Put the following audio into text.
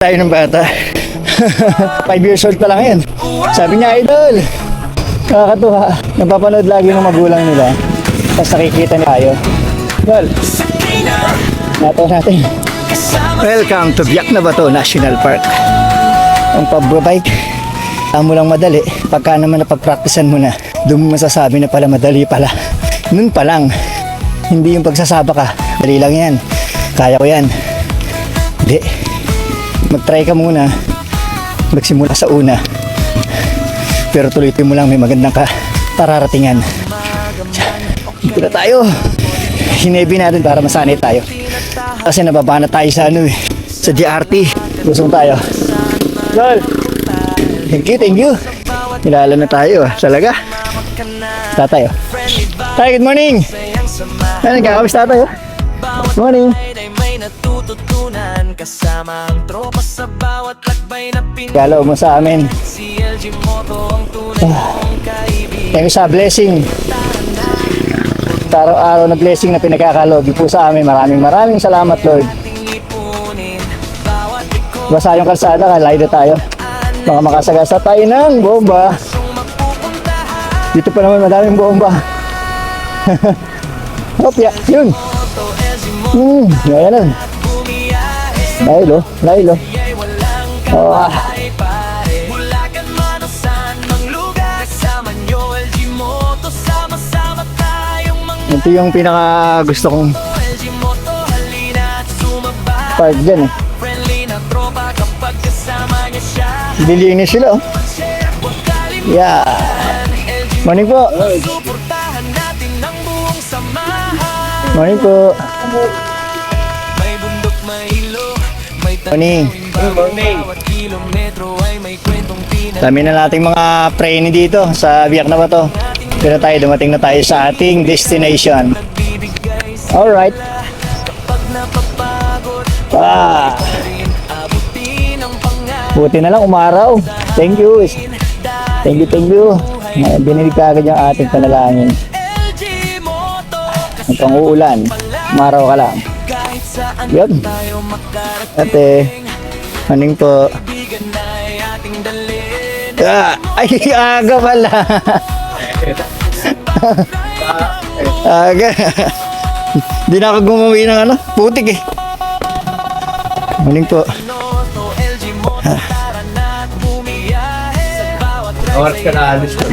Tayo ng bata. 5 years old pa lang yan. Sabi niya, idol. Nakakatuwa. Napapanood lagi ng magulang nila. Tapos nakikita niya tayo. Well, nato natin. Welcome to Biak na Bato National Park. Ang pagbabike, mo lang madali. Pagka naman napag-practicean mo na, doon mo masasabi na pala madali pala. Noon pa lang, hindi yung pagsasaba ka. Dali lang yan. Kaya ko yan. Hindi. Mag-try ka muna. Magsimula sa una. Pero tuloy-tuloy mo lang, may magandang ka pararatingan. Dito na tayo. Hinebi natin para masanay tayo. Kasi nababa na tayo sa sa DRT. Lusong tayo. Lol. Thank you. Nilala na tayo. Talaga. Tatay. Tay, good morning. Ano, kakabis tayo? Good morning. Kasama ang tropa sa bawat lakbay na pinagalaw mo sa amin. Si LG Moto ang tunay mong kaibigan. Thank you sa blessing. Araw-araw na blessing na pinagkakalogi po sa amin. Maraming salamat, Lord. Basa yung kalsada, kalay na tayo. Mga makasagasa tayo ng bomba. Dito pa naman madaming bomba. Hopya, yun. Yan na. Lailo. Oh. Ito yung pinaka gusto kong park dyan eh. Dilinis sila oh. Yeah. Morning po. Morning po. Morning. Dami na nating mga preni dito sa Biak na Bato. Pero dumating na tayo sa ating destination. Alright. Buti na lang umaraw. Thank you. Binilig ka agad yung ating panalangin. Hanggang uulan. Umaraw ka lang. Yun. Ate. Maning po. Ay, aga pala. Aga. Hindi na ako gumawi ng putik eh. Maning po. Oras ka na alis ko.